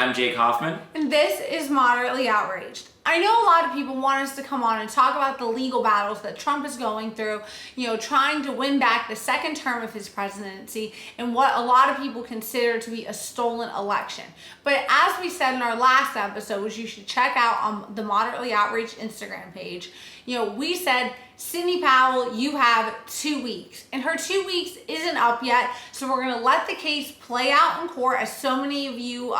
I'm Jake Hoffman. And this is Moderately Outraged. I know a lot of people want us to come on and talk about the legal battles that Trump is going through, trying to win back the second term of his presidency and what a lot of people consider to be a stolen election. But as we said in our last episode, which you should check out on the Moderately Outraged Instagram page, we said, Sidney Powell, you have 2 weeks. And her 2 weeks isn't up yet, so we're going to let the case play out in court, as so many of you,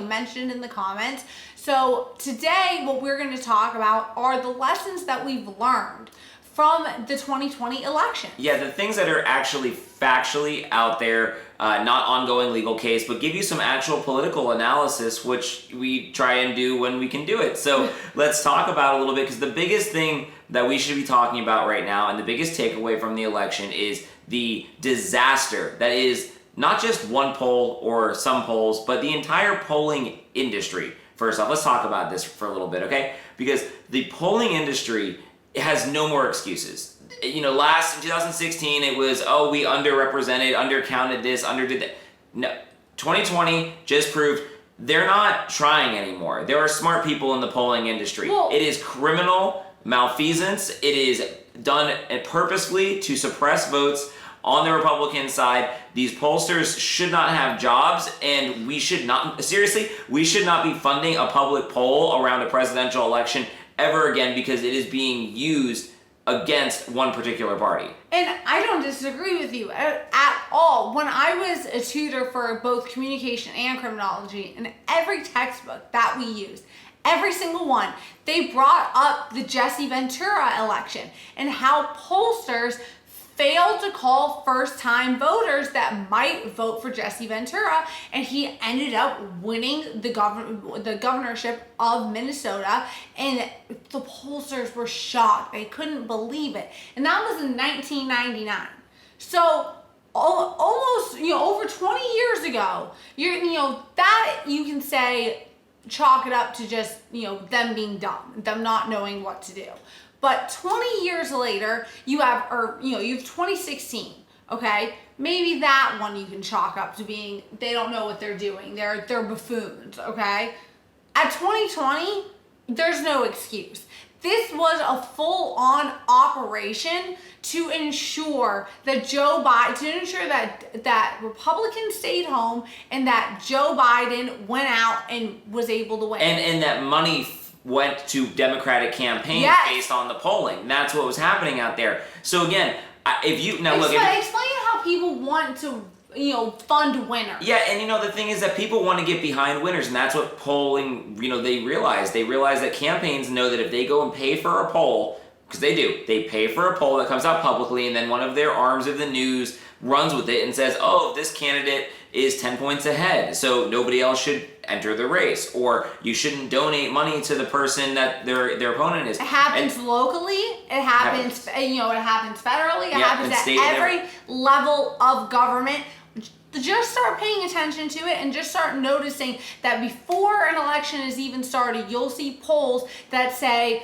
mentioned in the comments. So today, what we're going to talk about are the lessons that we've learned from the 2020 election. Yeah, the things that are actually factually out there, not ongoing legal case, but give you some actual political analysis, which we try and do when we can do it. So let's talk about it a little bit, because the biggest thing that we should be talking about right now, and the biggest takeaway from the election, is the disaster that is not just one poll or some polls, but the entire polling industry. First off, let's talk about this for a little bit, okay? Because the polling industry has no more excuses. In 2016, it was, we underrepresented, undercounted this, underdid that. No, 2020 just proved they're not trying anymore. There are smart people in the polling industry. Well, it is criminal malfeasance. It is done purposefully to suppress votes on the Republican side. These pollsters should not have jobs, and we should not be funding a public poll around a presidential election ever again, because it is being used against one particular party. And I don't disagree with you at all. When I was a tutor for both communication and criminology, in every textbook that we used, every single one, they brought up the Jesse Ventura election and how pollsters failed to call first-time voters that might vote for Jesse Ventura, and he ended up winning the governorship of Minnesota, and the pollsters were shocked. They couldn't believe it. And that was in 1999. So almost, over 20 years ago, that you can say, chalk it up to just, them being dumb, them not knowing what to do. But 20 years later, you have 2016, okay? Maybe that one you can chalk up to being, they don't know what they're doing. They're buffoons, okay? At 2020, there's no excuse. This was a full-on operation to ensure that that Republicans stayed home and that Joe Biden went out and was able to win. And that money went to Democratic campaigns based on the polling. That's what was happening out there. So again, explain how people want to, fund winners. Yeah, and the thing is that people want to get behind winners, and that's what polling, they realize. They realize that campaigns know that if they go and pay for a poll, because they do, they pay for a poll that comes out publicly, and then one of their arms of the news runs with it and says, this candidate is 10 points ahead, so nobody else should enter the race, or you shouldn't donate money to the person that their opponent is. It happens locally, it happens, it happens federally, it happens at every level of government. Just start paying attention to it and just start noticing that before an election is even started, you'll see polls that say,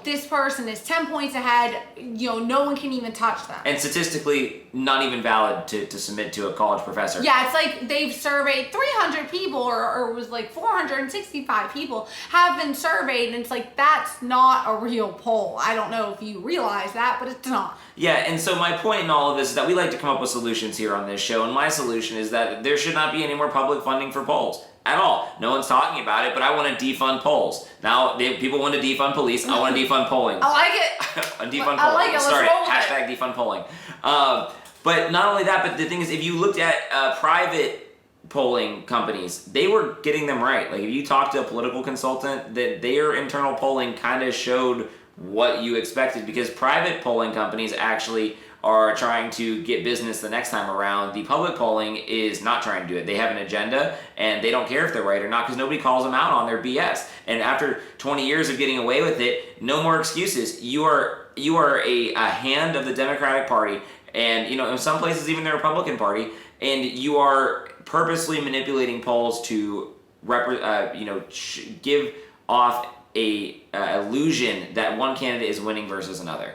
this person is 10 points ahead, no one can even touch them. And statistically, not even valid to submit to a college professor. Yeah, it's like they've surveyed 300 people, or it was like 465 people have been surveyed, and it's like, that's not a real poll. I don't know if you realize that, but it's not. Yeah, and so my point in all of this is that we like to come up with solutions here on this show, and my solution is that there should not be any more public funding for polls at all. No one's talking about it, but I want to defund polls. Now, people want to defund police. I want to defund polling. I like it. Defund polling. I like it. Let's roll with Hashtag defund polling. But not only that, but the thing is, if you looked at private polling companies, they were getting them right. Like, if you talked to a political consultant, that their internal polling kind of showed what you expected, because private polling companies actually are trying to get business the next time around. The public polling is not trying to do it. They have an agenda, and they don't care if they're right or not, because nobody calls them out on their BS. And after 20 years of getting away with it, no more excuses. You are a hand of the Democratic Party, and in some places even the Republican Party, and you are purposely manipulating polls to give off a illusion that one candidate is winning versus another.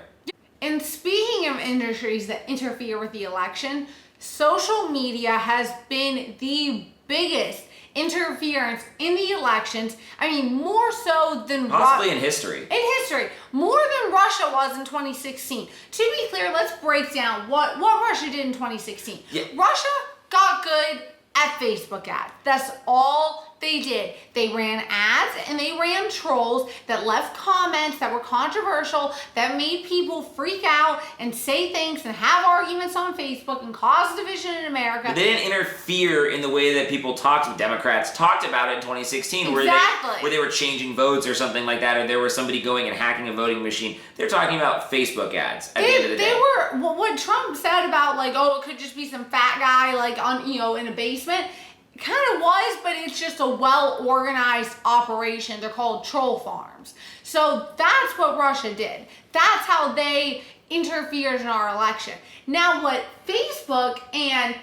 And speaking of industries that interfere with the election, social media has been the biggest interference in the elections. I mean, more so than possibly in history. In history, more than Russia was in 2016. To be clear, let's break down what Russia did in 2016. Yeah. Russia got good at Facebook ads. That's all they did. They ran ads and they ran trolls that left comments that were controversial, that made people freak out and say things and have arguments on Facebook and cause division in America. But they didn't interfere in the way that people Democrats talked about it in 2016, Exactly. where they were changing votes or something like that, or there was somebody going and hacking a voting machine. They're talking about Facebook ads at the end of the day. What Trump said about, like, oh, it could just be some fat guy, like, on, in a basement. Kind of was, but it's just a well-organized operation. They're called troll farms. So that's what Russia did. That's how they interfered in our election. Now, what Facebook and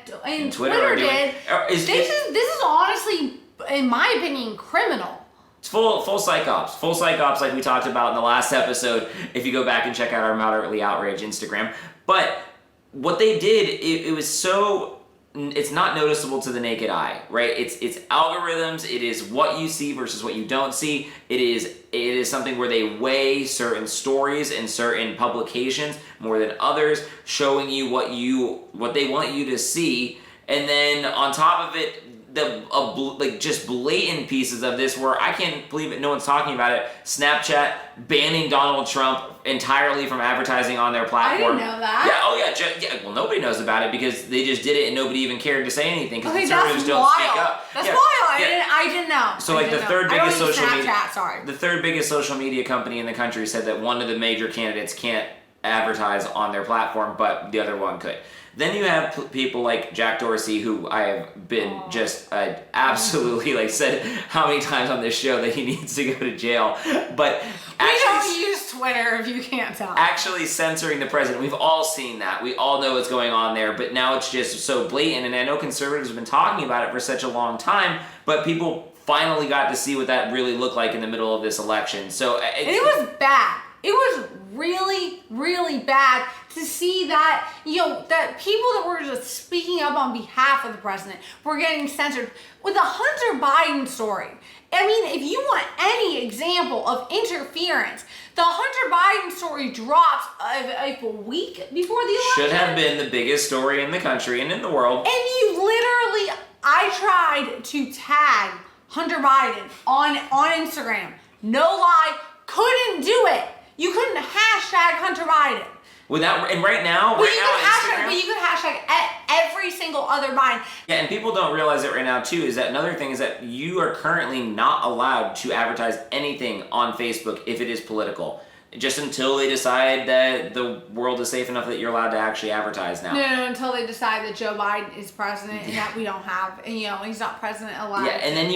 Twitter did, this is honestly, in my opinion, criminal. It's full psych-ops. Full psych-ops like we talked about in the last episode, if you go back and check out our Moderately Outraged Instagram. But what they did, it was so... It's not noticeable to the naked eye, right? It's algorithms. It is what you see versus what you don't see. It is something where they weigh certain stories and certain publications more than others, showing you what they want you to see, and then on top of it, just blatant pieces of this where I can't believe it. No one's talking about it. Snapchat banning Donald Trump entirely from advertising on their platform. I didn't know that. Yeah. Oh yeah. Well, nobody knows about it because they just did it and nobody even cared to say anything because Okay, conservatives that's don't wild. speak up. That's Yeah. wild. Yeah. I didn't know. So like the third biggest social media, Snapchat, sorry. the third biggest social media company in the country said that one of the major candidates can't advertise on their platform, but the other one could. Then you have people like Jack Dorsey, who I have been absolutely said how many times on this show that he needs to go to jail. But we don't use Twitter if you can't tell. Actually censoring the president. We've all seen that. We all know what's going on there, but now it's just so blatant. And I know conservatives have been talking about it for such a long time, but people finally got to see what that really looked like in the middle of this election. So it was bad. It was really, really bad to see that, that people that were just speaking up on behalf of the president were getting censored. With the Hunter Biden story, I mean, if you want any example of interference, the Hunter Biden story drops a week before the election. Should have been the biggest story in the country and in the world. And I tried to tag Hunter Biden on Instagram. No lie, couldn't do it. You couldn't hashtag Hunter Biden. Right now, But you could hashtag every single other Biden. Yeah, and people don't realize it right now too, is that another thing is that you are currently not allowed to advertise anything on Facebook if it is political. Just until they decide that the world is safe enough that you're allowed to actually advertise now. No, until they decide that Joe Biden is president and that we don't have, and he's not president allowed. Yeah, and then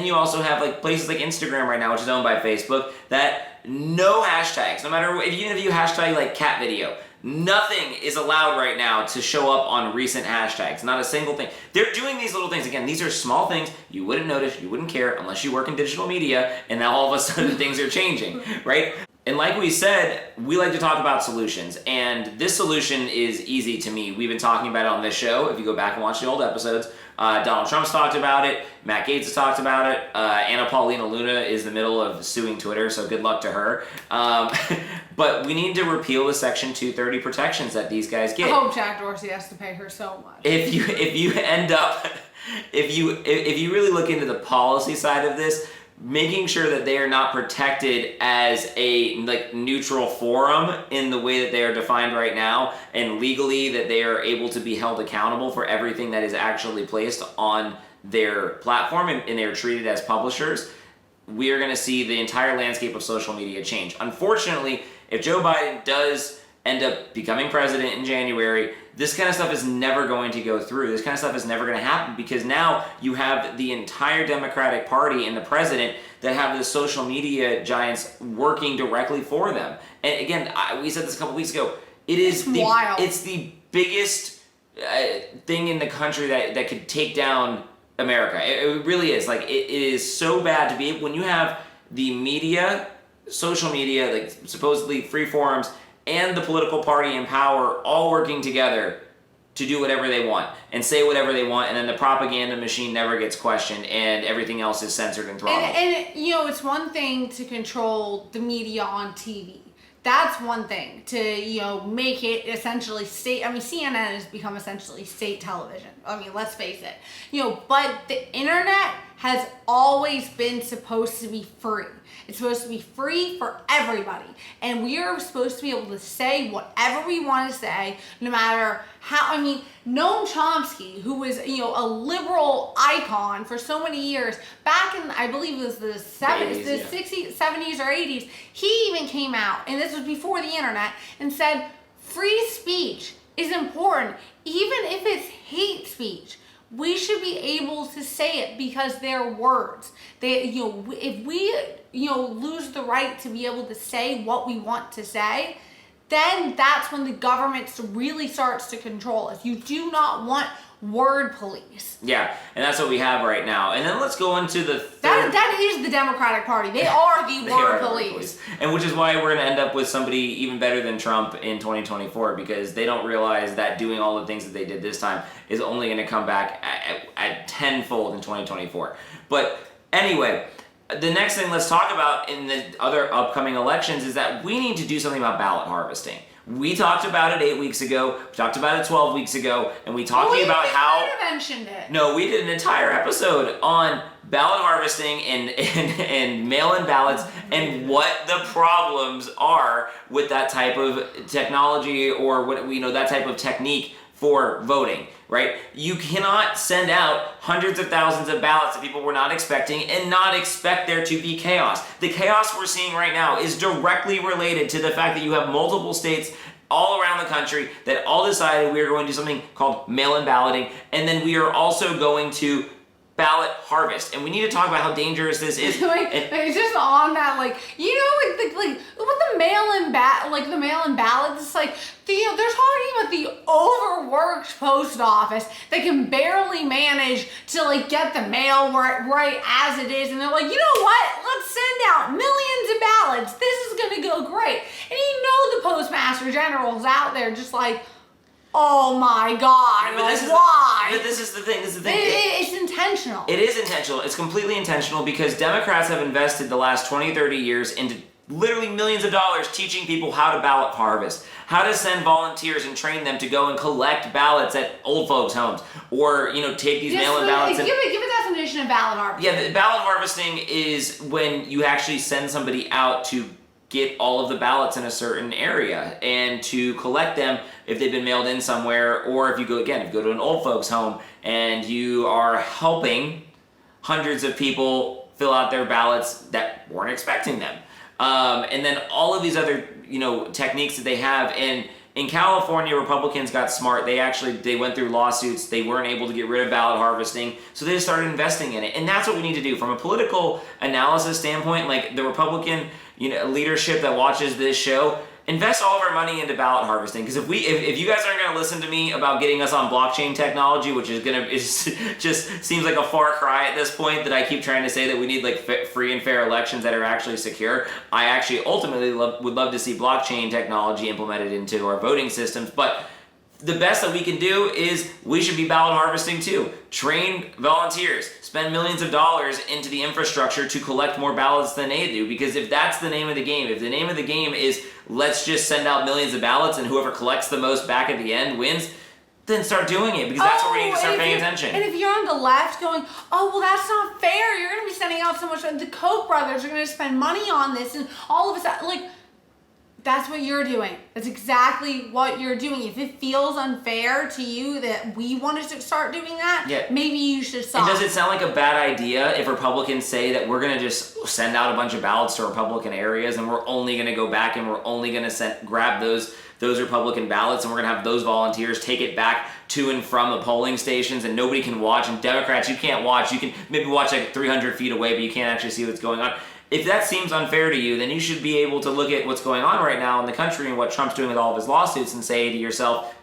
you also have places like Instagram right now, which is owned by Facebook, that no hashtags, no matter even if you hashtag cat video, nothing is allowed right now to show up on recent hashtags. Not a single thing. They're doing these little things. Again, these are small things you wouldn't notice, you wouldn't care unless you work in digital media, and now all of a sudden things are changing, right? And like we said, we like to talk about solutions, and this solution is easy to me. We've been talking about it on this show. If you go back and watch the old episodes, Donald Trump's talked about it, Matt Gaetz has talked about it, Anna Paulina Luna is in the middle of suing Twitter, so good luck to her. But we need to repeal the Section 230 protections that these guys get. I hope Jack Dorsey has to pay her so much. If you really look into the policy side of this, making sure that they are not protected as a neutral forum in the way that they are defined right now, and legally that they are able to be held accountable for everything that is actually placed on their platform and they are treated as publishers, we are going to see the entire landscape of social media change. Unfortunately, if Joe Biden does end up becoming president in January, this kind of stuff is never going to go through. This kind of stuff is never going to happen because now you have the entire Democratic Party and the president that have the social media giants working directly for them. And again, we said this a couple weeks ago, it's the biggest thing in the country that could take down America. It really is. It is so bad to be able, when you have the media, social media, supposedly free forums, and the political party in power all working together to do whatever they want and say whatever they want, and then the propaganda machine never gets questioned and everything else is censored and throttled. And it's one thing to control the media on TV. That's one thing to, make it essentially state. I mean, CNN has become essentially state television. I mean, let's face it. But the internet has always been supposed to be free. It's supposed to be free for everybody. And we are supposed to be able to say whatever we want to say, no matter how. I mean, Noam Chomsky, who was, a liberal icon for so many years, back in, I believe it was the 70s, the 60s, 70s, or 80s, he even came out, and this was before the internet, and said, free speech is important, even if it's hate speech. We should be able to say it because they're words. If we, lose the right to be able to say what we want to say, then that's when the government really starts to control us. You do not want word police. Yeah, and that's what we have right now. And then let's go into the third. That is the Democratic Party. They are the word police. And which is why we're going to end up with somebody even better than Trump in 2024, because they don't realize that doing all the things that they did this time is only going to come back at tenfold in 2024. But anyway, the next thing let's talk about in the other upcoming elections is that we need to do something about ballot harvesting. We talked about it 8 weeks ago, we talked about it 12 weeks ago, and we talked about how... We mentioned it. No, we did an entire episode on ballot harvesting and mail-in ballots and what the problems are with that type of technology or that type of technique for voting, right? You cannot send out hundreds of thousands of ballots that people were not expecting and not expect there to be chaos. The chaos we're seeing right now is directly related to the fact that you have multiple states all around the country that all decided we are going to do something called mail-in balloting, and then we are also going to ballot harvest, and we need to talk about how dangerous this is. It's just on that, with the mail-in ballots. It's like they're talking about the overworked post office that can barely manage to get the mail right as it is, and they're like, you know what? Let's send out millions of ballots. This is gonna go great. And the Postmaster General's out there just like, oh my God, why? But this is the thing. It's intentional. It is intentional. It's completely intentional because Democrats have invested the last 20, 30 years into literally millions of dollars teaching people how to ballot harvest, how to send volunteers and train them to go and collect ballots at old folks' homes, or take these mail-in ballots. Give a definition of ballot harvesting. Yeah, the ballot harvesting is when you actually send somebody out to get all of the ballots in a certain area and to collect them if they've been mailed in somewhere, or if you go to an old folks home and you are helping hundreds of people fill out their ballots that weren't expecting them. And then all of these other, techniques that they have. And in California, Republicans got smart. They went through lawsuits. They weren't able to get rid of ballot harvesting, so they just started investing in it. And that's what we need to do from a political analysis standpoint. Like the Republican, leadership that watches this show, invest all of our money into ballot harvesting. Because if you guys aren't going to listen to me about getting us on blockchain technology, which is just seems like a far cry at this point, that I keep trying to say that we need free and fair elections that are actually secure. I actually ultimately would love to see blockchain technology implemented into our voting systems, but the best that we can do is we should be ballot harvesting too. Train volunteers, spend millions of dollars into the infrastructure to collect more ballots than they do, because if that's the name of the game, if the name of the game is let's just send out millions of ballots and whoever collects the most back at the end wins, then start doing it, because that's where we need to start paying attention. And if you're on the left going, oh, well, that's not fair, you're going to be sending out so much, the Koch brothers are going to spend money on this, and all of a sudden, that's what you're doing. That's exactly what you're doing. If it feels unfair to you that we wanted to start doing that, maybe you should stop. And does it sound like a bad idea if Republicans say that we're going to just send out a bunch of ballots to Republican areas and we're only going to go back and we're only going to grab those Republican ballots and we're going to have those volunteers take it back to and from the polling stations and nobody can watch? And Democrats, you can't watch. You can maybe watch 300 feet away, but you can't actually see what's going on. If that seems unfair to you, then you should be able to look at what's going on right now in the country and what Trump's doing with all of his lawsuits and say to yourself,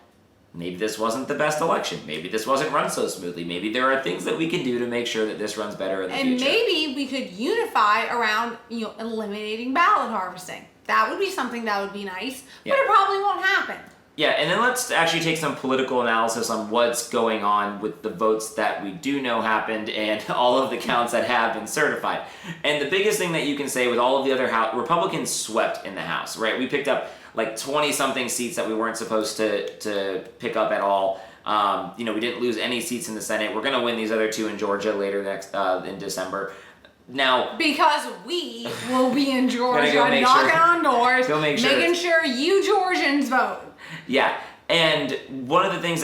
maybe this wasn't the best election. Maybe this wasn't run so smoothly. Maybe there are things that we can do to make sure that this runs better in the future. And maybe we could unify around, eliminating ballot harvesting. That would be something that would be nice, but it probably won't happen. Yeah, and then let's actually take some political analysis on what's going on with the votes that we do know happened and all of the counts that have been certified. And the biggest thing that you can say with all of the other Republicans swept in the House, right? We picked up like 20-something seats that we weren't supposed to pick up at all. We didn't lose any seats in the Senate. We're going to win these other 2 in Georgia later in December. Now, because we will be in Georgia, knocking on doors, making sure you Georgians vote. Yeah, and one of the things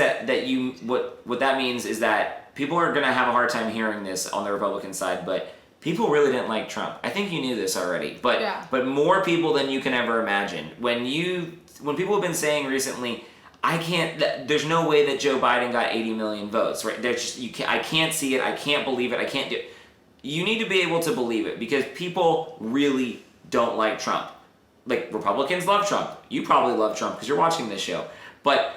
what that means is that people are going to have a hard time hearing this on the Republican side, but people really didn't like Trump. I think you knew this already, but more people than you can ever imagine. When people have been saying recently, there's no way that Joe Biden got 80 million votes, right? I can't see it, I can't believe it, I can't do it. You need to be able to believe it because people really don't like Trump. Like, Republicans love Trump. You probably love Trump because you're watching this show. But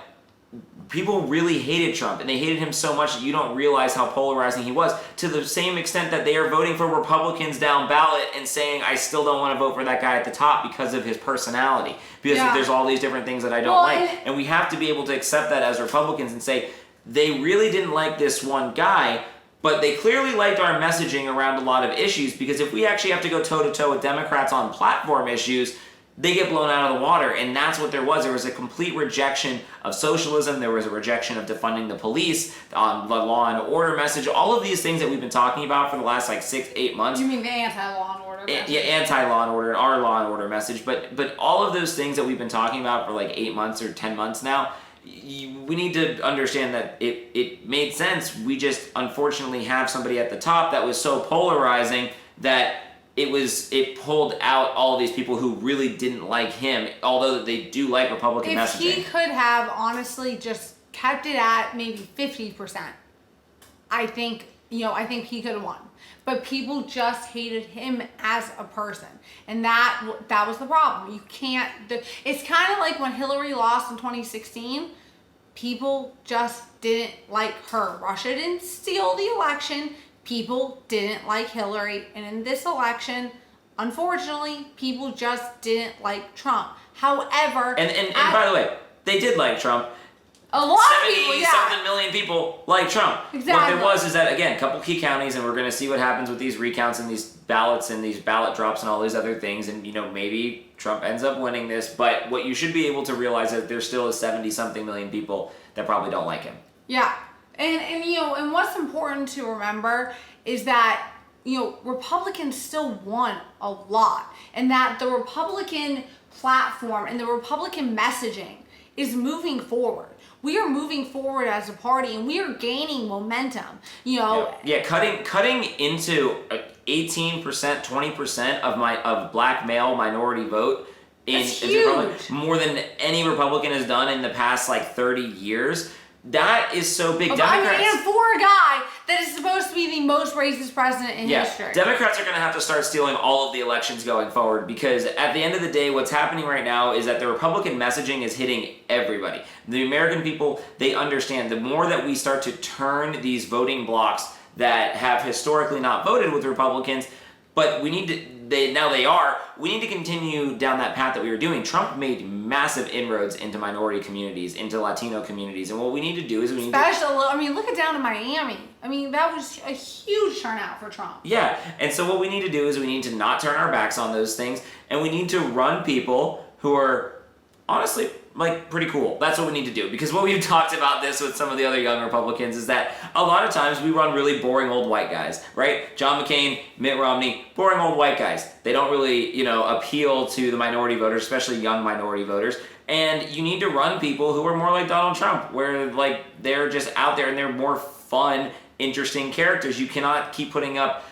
people really hated Trump, and they hated him so much that you don't realize how polarizing he was, to the same extent that they are voting for Republicans down ballot and saying, I still don't want to vote for that guy at the top because of his personality. Because there's all these different things that I don't like. And we have to be able to accept that as Republicans and say, they really didn't like this one guy, but they clearly liked our messaging around a lot of issues, because if we actually have to go toe-to-toe with Democrats on platform issues, they get blown out of the water, and that's what there was. There was a complete rejection of socialism. There was a rejection of defunding the police, on the law and order message, all of these things that we've been talking about for the last 6-8 months. You mean the anti-law and order message? Yeah, anti-law and order, and our law and order message. But all of those things that we've been talking about for 8 months or 10 months now, we need to understand that it made sense. We just unfortunately have somebody at the top that was so polarizing that it pulled out all of these people who really didn't like him, although they do like Republican messaging. If he could have honestly just kept it at maybe 50%, I think he could have won. But people just hated him as a person, and that was the problem. You can't. It's kind of like when Hillary lost in 2016. People just didn't like her. Russia didn't steal the election. People didn't like Hillary, and in this election, unfortunately, people just didn't like Trump. However, and by the way, they did like Trump. A lot of people, 70-something million people like Trump. Exactly. What there was is that, again, a couple key counties, and we're going to see what happens with these recounts and these ballots and these ballot drops and all these other things, and maybe Trump ends up winning this, but what you should be able to realize is that there still is 70-something million people that probably don't like him. Yeah. And what's important to remember is that, Republicans still won a lot, and that the Republican platform and the Republican messaging is moving forward. We are moving forward as a party, and we are gaining momentum. Cutting into 18%, 20% of black male minority vote That's in huge. More than any Republican has done in the past 30 years. That is so big. And for a guy that is supposed to be the most racist president in history. Democrats are going to have to start stealing all of the elections going forward, because at the end of the day, what's happening right now is that the Republican messaging is hitting everybody. The American people, they understand the more that we start to turn these voting blocks that have historically not voted with Republicans, but we need to, we need to continue down that path that we were doing. Trump made massive inroads into minority communities, into Latino communities, and what we need to do is look at down in Miami. That was a huge turnout for Trump. Yeah, and so what we need to do is we need to not turn our backs on those things, and we need to run people who are honestly pretty cool. That's what we need to do, because what we've talked about this with some of the other young Republicans is that a lot of times we run really boring old white guys, right? John McCain, Mitt Romney, boring old white guys. They don't really, appeal to the minority voters, especially young minority voters. And you need to run people who are more like Donald Trump, where they're just out there and they're more fun, interesting characters. You cannot keep putting up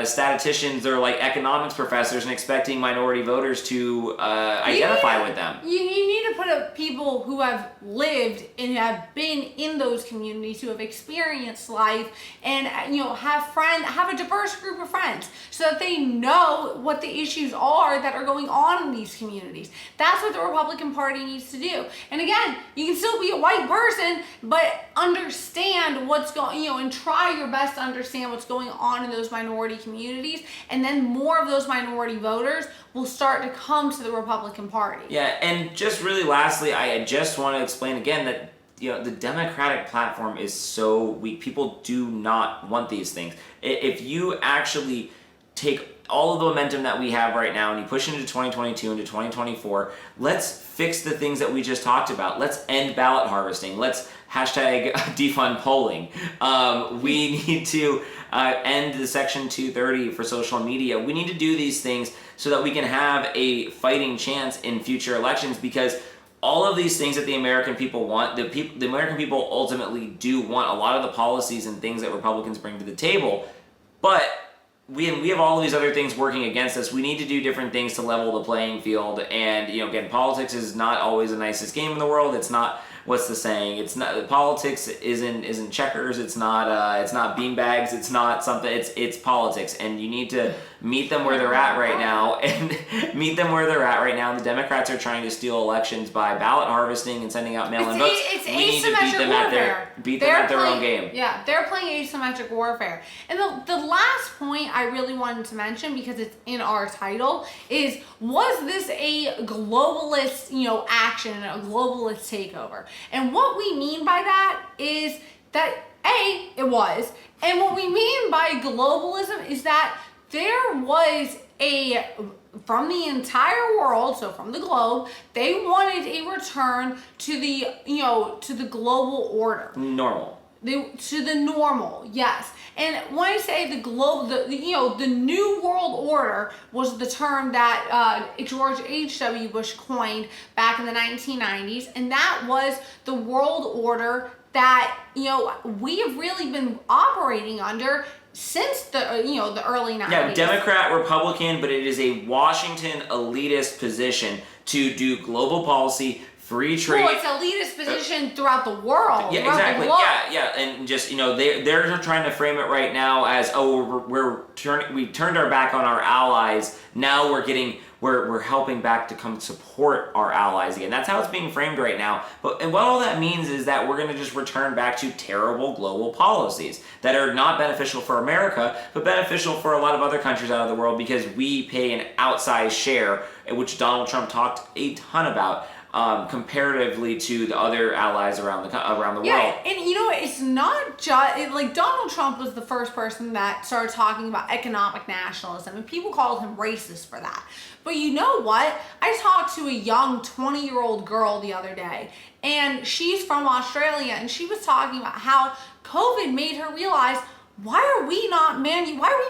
statisticians or economics professors and expecting minority voters to identify with them. You need to put up people who have lived and have been in those communities, who have experienced life, and have a diverse group of friends, so that they know what the issues are that are going on in these communities. That's what the Republican Party needs to do. And again, you can still be a white person, but understand what's going, and try your best to understand what's going on in those minority minority communities, and then more of those minority voters will start to come to the Republican Party. Yeah, and just really lastly, I just want to explain again that the Democratic platform is so weak. People do not want these things. If you actually take all of the momentum that we have right now and you push into 2022 into 2024, let's fix the things that we just talked about. Let's end ballot harvesting. Let's hashtag defund polling. We need to end the Section 230 for social media. We need to do these things so that we can have a fighting chance in future elections, because all of these things that the American people want, the American people ultimately do want a lot of the policies and things that Republicans bring to the table, but we have all of these other things working against us. We need to do different things to level the playing field. And again, politics is not always the nicest game in the world. It's not, what's the saying? It's not, politics isn't checkers. It's not beanbags. It's not something. It's politics, and you need to meet them where they're at right now. And meet them where they're at right now. The Democrats are trying to steal elections by ballot harvesting and sending out mail-in votes. It's we need to beat them at their own game. Yeah, they're playing asymmetric warfare. And the last point I really wanted to mention, because it's in our title, is, was this a globalist, action, a globalist takeover? And what we mean by that is that it was, and what we mean by globalism is that there was from the entire world, so from the globe, they wanted a return to the global order. Normal. To the normal, yes. And when I say the globe, the new world order was the term that George H.W. Bush coined back in the 1990s, and that was the world order that we have really been operating under since the early 90s. Yeah, Democrat, Republican, but it is a Washington elitist position to do global policy, free trade. Well, it's elitist position throughout the world. Yeah, exactly. Yeah, and just they're trying to frame it right now as, we turned our back on our allies. Now we're helping back to come support our allies again. That's how it's being framed right now. And what all that means is that we're going to just return back to terrible global policies that are not beneficial for America, but beneficial for a lot of other countries out of the world, because we pay an outsized share, which Donald Trump talked a ton about. Comparatively to the other allies around the world. Yeah, and it's not just like Donald Trump was the first person that started talking about economic nationalism, and people called him racist for that. But you know what? I talked to a young 20-year-old girl the other day, and she's from Australia, and she was talking about how COVID made her realize, why are we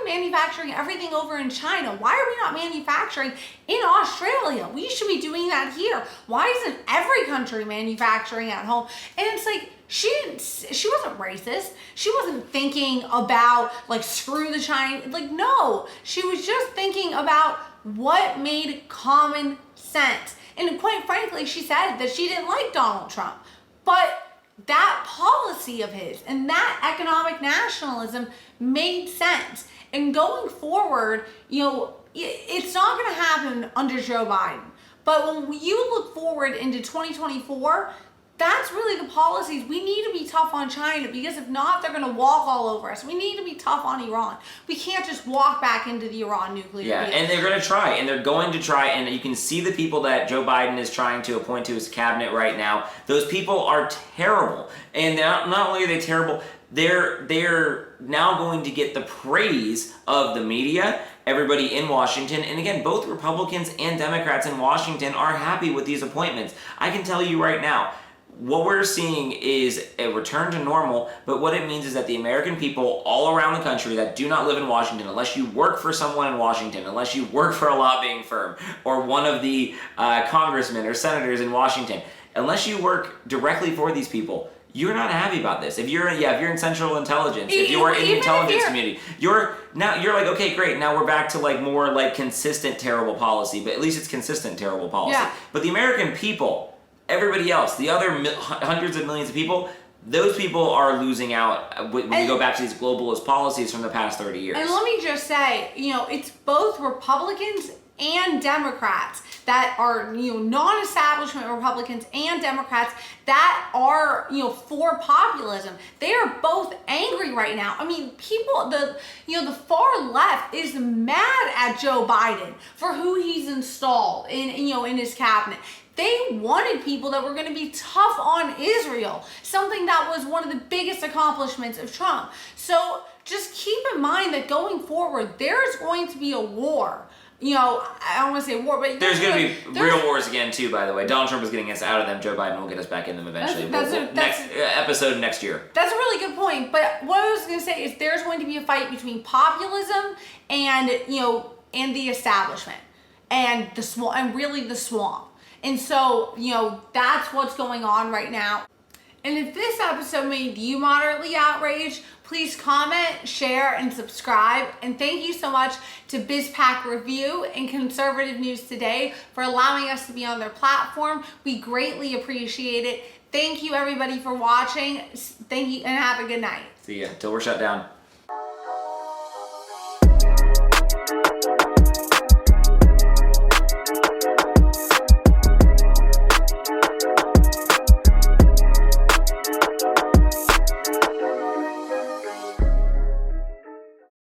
manufacturing everything over in China? Why are we not manufacturing in Australia? We should be doing that here. Why isn't every country manufacturing at home? And it's like, she wasn't racist. She wasn't thinking about screw the China. No, she was just thinking about what made common sense. And quite frankly, she said that she didn't like Donald Trump, but that policy of his and that economic nationalism made sense. And going forward, it's not going to happen under Joe Biden. But when you look forward into 2024, that's really the policies. We need to be tough on China, because if not, they're going to walk all over us. We need to be tough on Iran. We can't just walk back into the Iran nuclear deal. And they're going to try, and they're going to try, and you can see the people that Joe Biden is trying to appoint to his cabinet right now. Those people are terrible, and not only are they terrible, they're now going to get the praise of the media, everybody in Washington, and again, both Republicans and Democrats in Washington are happy with these appointments. I can tell you right now, what we're seeing is a return to normal, but what it means is that the American people all around the country that do not live in Washington, unless you work for someone in Washington, unless you work for a lobbying firm or one of the congressmen or senators in Washington, unless you work directly for these people, you're not happy about this. If you're in Central Intelligence, if you're in the intelligence community, you're like, okay, great. Now we're back to more consistent terrible policy, but at least it's consistent terrible policy. Yeah. But the American people, everybody else, the other hundreds of millions of people, those people are losing out when we go back to these globalist policies from the past 30 years. And let me just say, it's both Republicans and Democrats that are, non-establishment Republicans and Democrats that are, for populism. They are both angry right now. I mean, people, the far left is mad at Joe Biden for who he's installed in his cabinet. They wanted people that were going to be tough on Israel, something that was one of the biggest accomplishments of Trump. So just keep in mind that going forward, there's going to be a war. I don't want to say war, but there's going to be real wars again too. By the way, Donald Trump is getting us out of them. Joe Biden will get us back in them eventually. Next episode next year. That's a really good point. But what I was going to say is there's going to be a fight between populism and and the establishment and the swamp and really the swamp. And so that's what's going on right now. And if this episode made you moderately outraged, please comment, share, and subscribe. And thank you so much to BizPack Review and Conservative News Today for allowing us to be on their platform. We greatly appreciate it. Thank you, everybody, for watching. Thank you, and have a good night. See ya. Till we're shut down.